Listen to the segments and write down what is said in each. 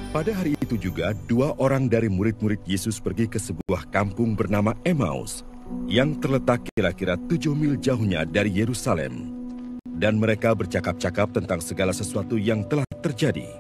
Pada hari itu juga, 2 orang dari murid-murid Yesus pergi ke sebuah kampung bernama Emmaus, yang terletak kira-kira 7 mil jauhnya dari Yerusalem. Dan mereka bercakap-cakap tentang segala sesuatu yang telah terjadi.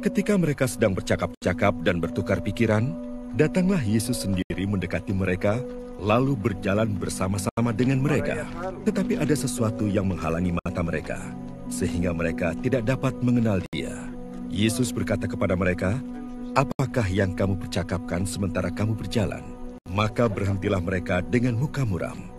Ketika mereka sedang bercakap-cakap dan bertukar pikiran, datanglah Yesus sendiri mendekati mereka, lalu berjalan bersama-sama dengan mereka. Tetapi ada sesuatu yang menghalangi mata mereka, sehingga mereka tidak dapat mengenal Dia. Yesus berkata kepada mereka, "Apakah yang kamu percakapkan sementara kamu berjalan?" Maka berhentilah mereka dengan muka muram.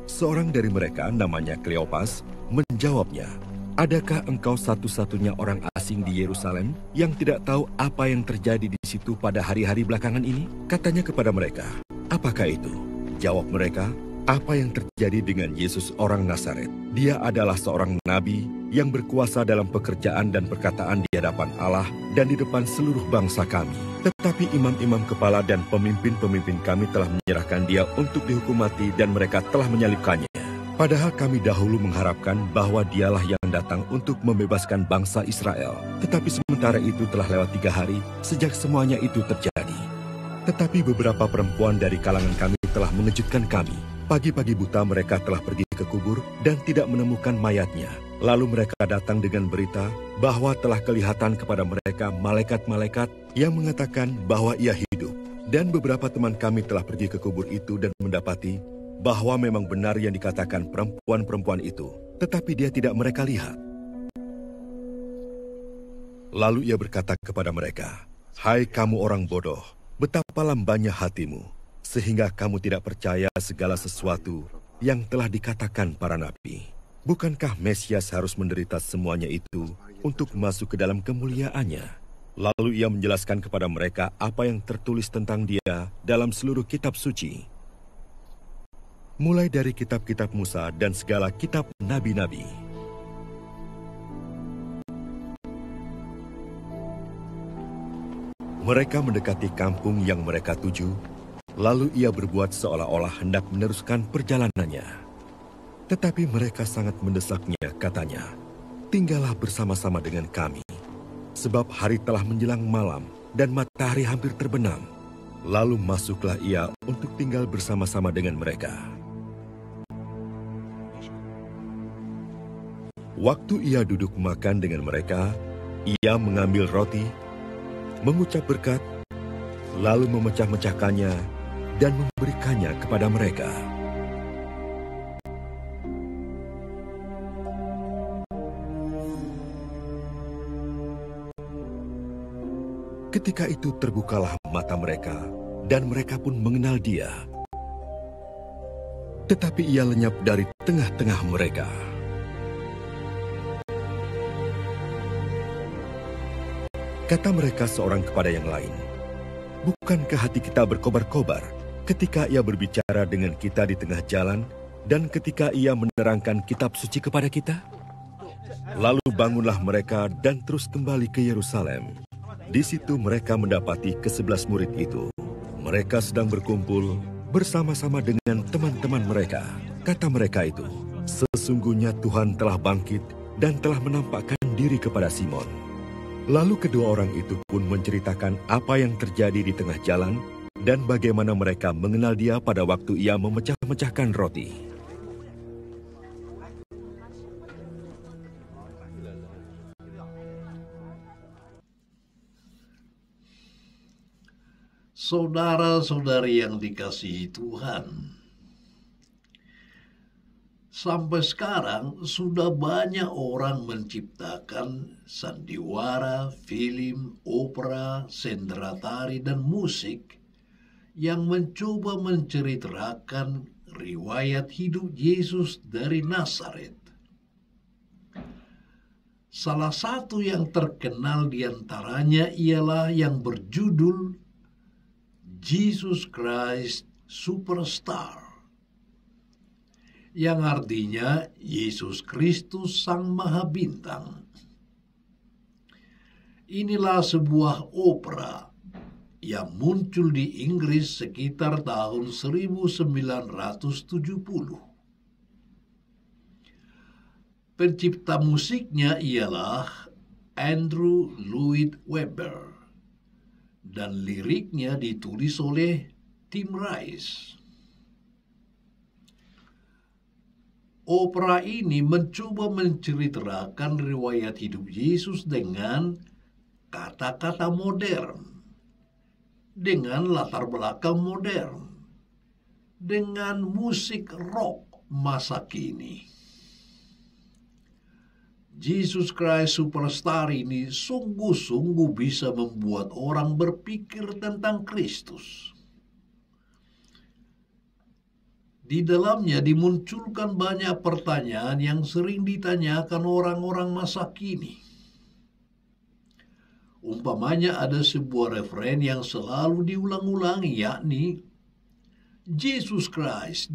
Seorang dari mereka, namanya Kleopas, menjawabnya, "Adakah engkau satu-satunya orang asing di Yerusalem yang tidak tahu apa yang terjadi di situ pada hari-hari belakangan ini?" Katanya kepada mereka, "Apakah itu?" Jawab mereka, "Apa yang terjadi dengan Yesus orang Nazaret? Dia adalah seorang nabi yang berkuasa dalam pekerjaan dan perkataan di hadapan Allah dan di depan seluruh bangsa kami. Tetapi imam-imam kepala dan pemimpin-pemimpin kami telah menyerahkan dia untuk dihukum mati dan mereka telah menyalibkannya. Padahal kami dahulu mengharapkan bahwa dialah yang datang untuk membebaskan bangsa Israel. Tetapi sementara itu telah lewat 3 hari sejak semuanya itu terjadi. Tetapi beberapa perempuan dari kalangan kami telah mengejutkan kami. Pagi-pagi buta mereka telah pergi ke kubur dan tidak menemukan mayatnya. Lalu mereka datang dengan berita bahwa telah kelihatan kepada mereka malaikat-malaikat yang mengatakan bahwa ia hidup. Dan beberapa teman kami telah pergi ke kubur itu dan mendapati bahwa memang benar yang dikatakan perempuan-perempuan itu, tetapi dia tidak mereka lihat." Lalu ia berkata kepada mereka, "Hai kamu orang bodoh, betapa lambannya hatimu, sehingga kamu tidak percaya segala sesuatu yang telah dikatakan para nabi. Bukankah Mesias harus menderita semuanya itu untuk masuk ke dalam kemuliaannya?" Lalu ia menjelaskan kepada mereka apa yang tertulis tentang dia dalam seluruh kitab suci, mulai dari kitab-kitab Musa dan segala kitab nabi-nabi. Mereka mendekati kampung yang mereka tuju, lalu ia berbuat seolah-olah hendak meneruskan perjalanannya. Tetapi mereka sangat mendesaknya, katanya, "Tinggallah bersama-sama dengan kami, sebab hari telah menjelang malam dan matahari hampir terbenam." Lalu masuklah ia untuk tinggal bersama-sama dengan mereka. Waktu ia duduk makan dengan mereka, ia mengambil roti, mengucap berkat, lalu memecah-mecahkannya dan memberikannya kepada mereka. Ketika itu terbukalah mata mereka, dan mereka pun mengenal Dia. Tetapi ia lenyap dari tengah-tengah mereka. Kata mereka seorang kepada yang lain, "Bukankah hati kita berkobar-kobar ketika ia berbicara dengan kita di tengah jalan dan ketika ia menerangkan kitab suci kepada kita?" Lalu bangunlah mereka dan terus kembali ke Yerusalem. Di situ mereka mendapati ke-11 murid itu. Mereka sedang berkumpul bersama-sama dengan teman-teman mereka. Kata mereka itu, "Sesungguhnya Tuhan telah bangkit dan telah menampakkan diri kepada Simon." Lalu kedua orang itu pun menceritakan apa yang terjadi di tengah jalan dan bagaimana mereka mengenal Dia pada waktu ia memecah-mecahkan roti. Saudara-saudari yang dikasihi Tuhan, sampai sekarang sudah banyak orang menciptakan sandiwara, film, opera, sendera tari, dan musik yang mencoba menceritakan riwayat hidup Yesus dari Nazaret. Salah satu yang terkenal di antaranya ialah yang berjudul Jesus Christ Superstar, yang artinya Yesus Kristus Sang Maha Bintang. Inilah sebuah opera yang muncul di Inggris sekitar tahun 1970. Pencipta musiknya ialah Andrew Lloyd Webber dan liriknya ditulis oleh Tim Rice. Opera ini mencoba menceritakan riwayat hidup Yesus dengan kata-kata modern, dengan latar belakang modern, dengan musik rock masa kini. Jesus Christ Superstar ini sungguh-sungguh bisa membuat orang berpikir tentang Kristus. Di dalamnya dimunculkan banyak pertanyaan yang sering ditanyakan orang-orang masa kini. Umpamanya ada sebuah referen yang selalu diulang-ulangi, yakni Jesus Christ,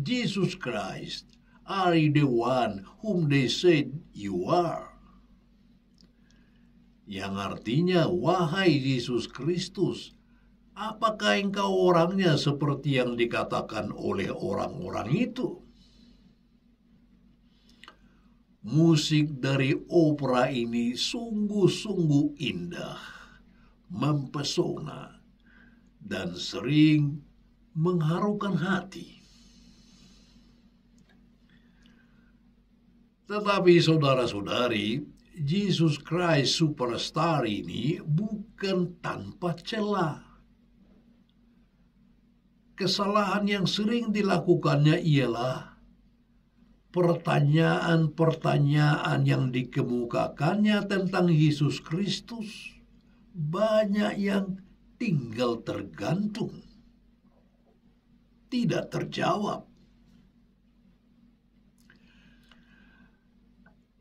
are you the one whom they said you are? Yang artinya, wahai Yesus Kristus, apakah engkau orangnya seperti yang dikatakan oleh orang-orang itu? Musik dari opera ini sungguh-sungguh indah, mempesona, dan sering mengharukan hati. Tetapi saudara-saudari, Jesus Christ Superstar ini bukan tanpa celah. Kesalahan yang sering dilakukannya ialah pertanyaan-pertanyaan yang dikemukakannya tentang Yesus Kristus banyak yang tinggal tergantung, tidak terjawab.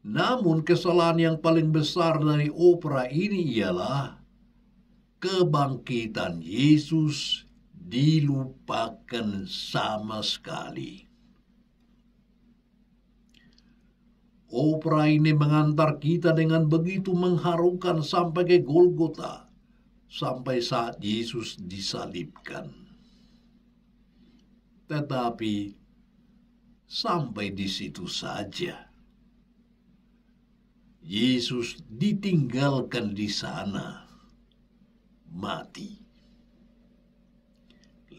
Namun kesalahan yang paling besar dari opera ini ialah kebangkitan Yesus dilupakan sama sekali. Opera ini mengantar kita dengan begitu mengharukan sampai ke Golgota, sampai saat Yesus disalibkan. Tetapi sampai di situ saja. Yesus ditinggalkan di sana, mati.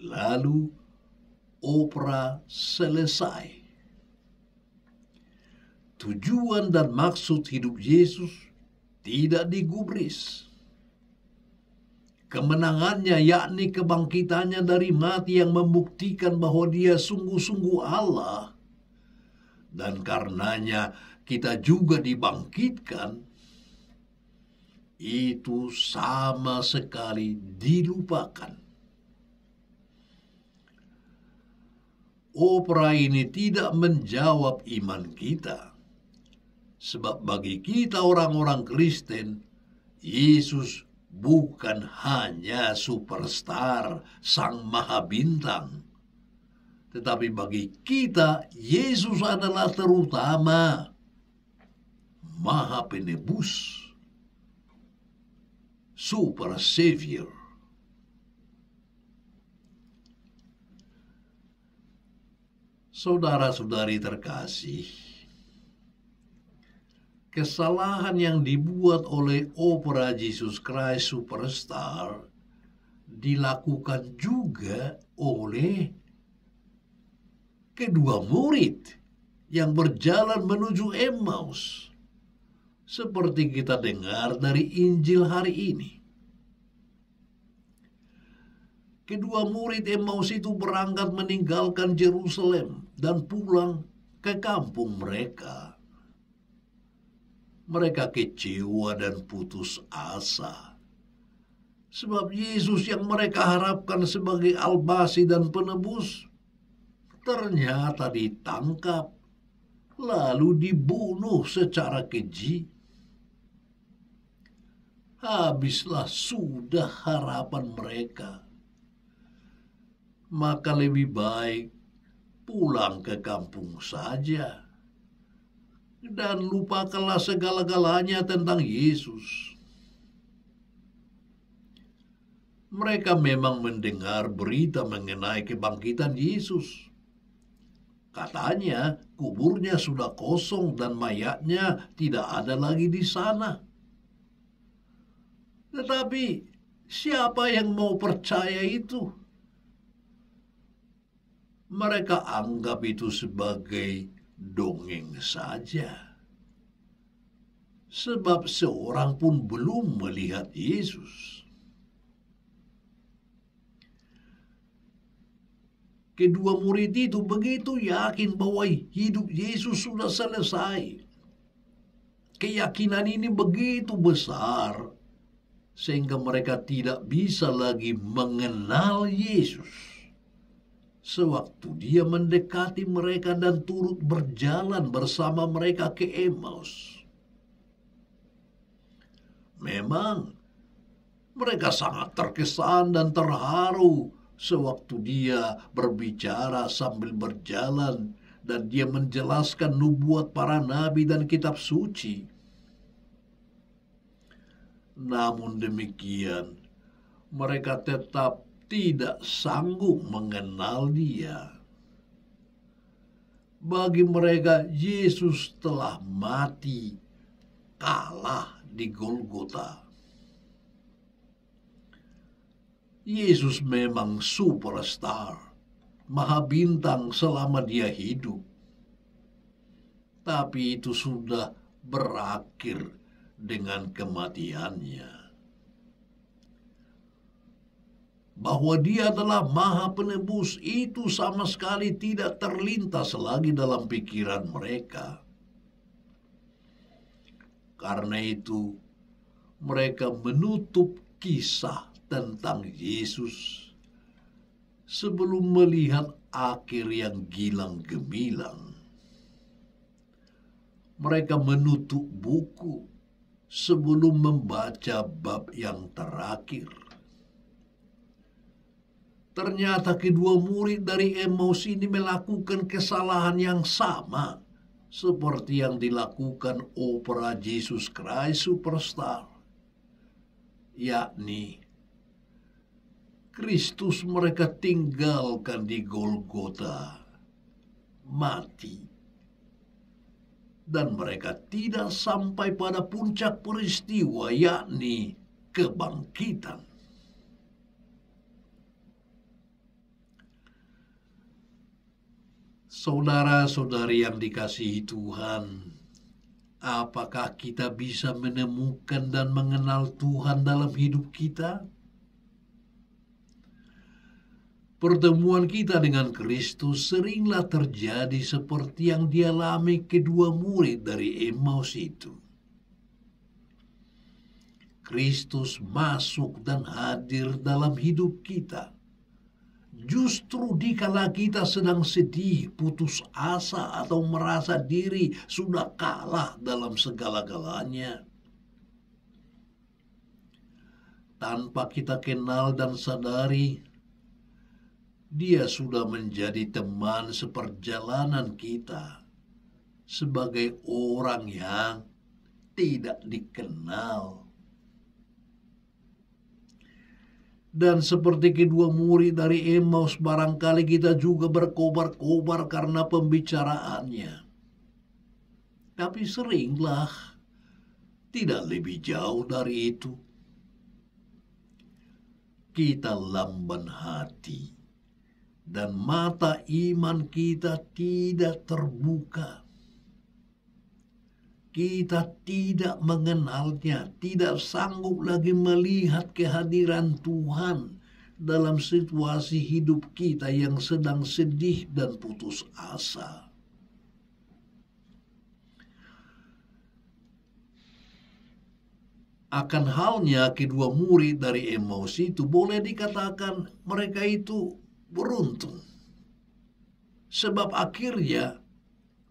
Lalu opera selesai. Tujuan dan maksud hidup Yesus tidak digubris. Kemenangannya, yakni kebangkitannya dari mati yang membuktikan bahwa dia sungguh-sungguh Allah, dan karenanya kita juga dibangkitkan, itu sama sekali dilupakan. Opera ini tidak menjawab iman kita. Sebab bagi kita orang-orang Kristen, Yesus bukan hanya superstar, sang maha bintang. Tetapi bagi kita, Yesus adalah terutama Maha Penebus, Super Savior. Saudara-saudari terkasih, kesalahan yang dibuat oleh opera Jesus Christ Superstar dilakukan juga oleh kedua murid yang berjalan menuju Emmaus. Seperti kita dengar dari Injil hari ini. Kedua murid Emmaus itu berangkat meninggalkan Yerusalem dan pulang ke kampung mereka. Mereka kecewa dan putus asa. Sebab Yesus yang mereka harapkan sebagai Al-Masih dan penebus ternyata ditangkap lalu dibunuh secara keji. Habislah sudah harapan mereka. Maka lebih baik pulang ke kampung saja. Dan lupakanlah segala-galanya tentang Yesus. Mereka memang mendengar berita mengenai kebangkitan Yesus. Katanya kuburnya sudah kosong dan mayatnya tidak ada lagi di sana. Tetapi siapa yang mau percaya itu? Mereka anggap itu sebagai dongeng saja. Sebab seorang pun belum melihat Yesus. Kedua murid itu begitu yakin bahwa hidup Yesus sudah selesai. Keyakinan ini begitu besar sehingga mereka tidak bisa lagi mengenal Yesus. Sewaktu dia mendekati mereka dan turut berjalan bersama mereka ke Emmaus. Memang mereka sangat terkesan dan terharu sewaktu dia berbicara sambil berjalan dan dia menjelaskan nubuat para nabi dan kitab suci. Namun demikian, mereka tetap tidak sanggup mengenal dia. Bagi mereka, Yesus telah mati, kalah di Golgota. Yesus memang superstar, maha bintang selama dia hidup. Tapi itu sudah berakhir dengan kematiannya. Bahwa dia adalah maha penebus itu sama sekali tidak terlintas lagi dalam pikiran mereka. Karena itu, mereka menutup kisah tentang Yesus sebelum melihat akhir yang gilang gemilang. Mereka menutup buku sebelum membaca bab yang terakhir. Ternyata kedua murid dari Emmaus ini melakukan kesalahan yang sama seperti yang dilakukan opera Jesus Christ Superstar, yakni Kristus mereka tinggalkan di Golgota, mati. Dan mereka tidak sampai pada puncak peristiwa, yakni kebangkitan. Saudara-saudari yang dikasihi Tuhan, apakah kita bisa menemukan dan mengenal Tuhan dalam hidup kita? Pertemuan kita dengan Kristus seringlah terjadi seperti yang dialami kedua murid dari Emmaus itu. Kristus masuk dan hadir dalam hidup kita. Justru dikala kita sedang sedih, putus asa, atau merasa diri sudah kalah dalam segala-galanya. Tanpa kita kenal dan sadari, Dia sudah menjadi teman seperjalanan kita sebagai orang yang tidak dikenal. Dan seperti kedua murid dari Emmaus, barangkali kita juga berkobar-kobar karena pembicaraannya. Tapi seringlah tidak lebih jauh dari itu. Kita lamban hati dan mata iman kita tidak terbuka. Kita tidak mengenalnya, tidak sanggup lagi melihat kehadiran Tuhan dalam situasi hidup kita yang sedang sedih dan putus asa. Akan halnya kedua murid dari Emmaus itu, boleh dikatakan mereka itu beruntung. Sebab akhirnya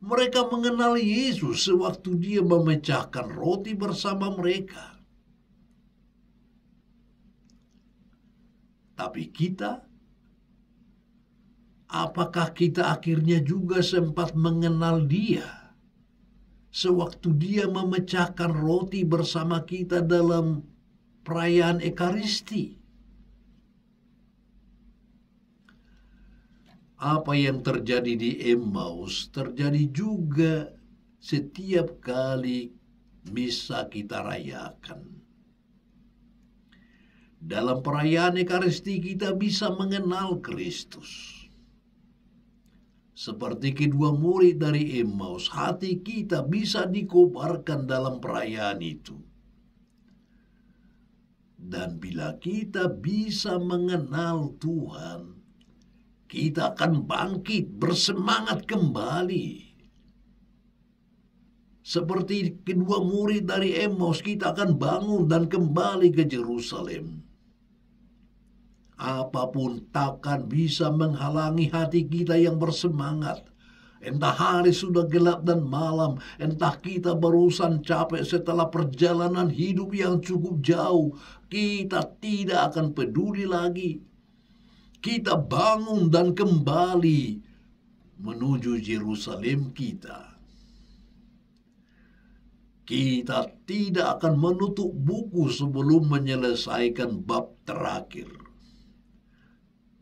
mereka mengenal Yesus sewaktu Dia memecahkan roti bersama mereka. Tapi kita, apakah kita akhirnya juga sempat mengenal Dia sewaktu Dia memecahkan roti bersama kita dalam perayaan Ekaristi? Apa yang terjadi di Emmaus terjadi juga setiap kali misa kita rayakan. Dalam perayaan Ekaristi kita bisa mengenal Kristus. Seperti kedua murid dari Emmaus, hati kita bisa dikobarkan dalam perayaan itu. Dan bila kita bisa mengenal Tuhan, kita akan bangkit, bersemangat kembali. Seperti kedua murid dari Emmaus, kita akan bangun dan kembali ke Yerusalem. Apapun takkan bisa menghalangi hati kita yang bersemangat. Entah hari sudah gelap dan malam, entah kita barusan capek setelah perjalanan hidup yang cukup jauh, kita tidak akan peduli lagi. Kita bangun dan kembali menuju Yerusalem kita. Kita tidak akan menutup buku sebelum menyelesaikan bab terakhir.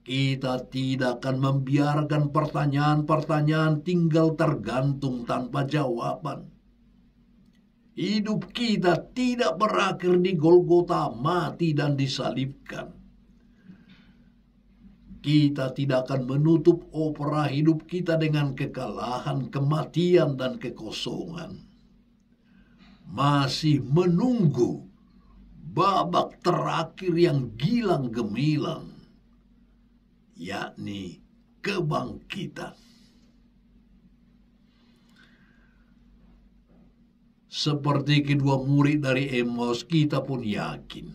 Kita tidak akan membiarkan pertanyaan-pertanyaan tinggal tergantung tanpa jawaban. Hidup kita tidak berakhir di Golgota, mati dan disalibkan. Kita tidak akan menutup opera hidup kita dengan kekalahan, kematian, dan kekosongan. Masih menunggu babak terakhir yang gilang gemilang, yakni kebangkitan. Seperti kedua murid dari Emmaus, kita pun yakin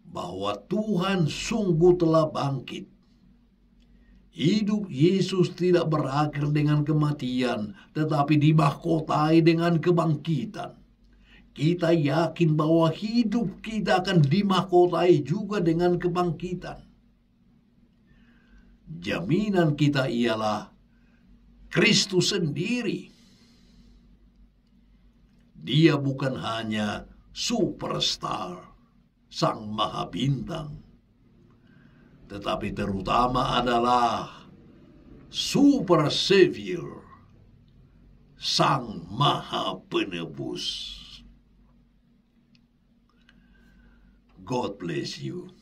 bahwa Tuhan sungguh telah bangkit. Hidup Yesus tidak berakhir dengan kematian, tetapi dimahkotai dengan kebangkitan. Kita yakin bahwa hidup kita akan dimahkotai juga dengan kebangkitan. Jaminan kita ialah Kristus sendiri. Dia bukan hanya superstar, sang maha bintang, tetapi terutama adalah super savior, sang maha penebus. God bless you.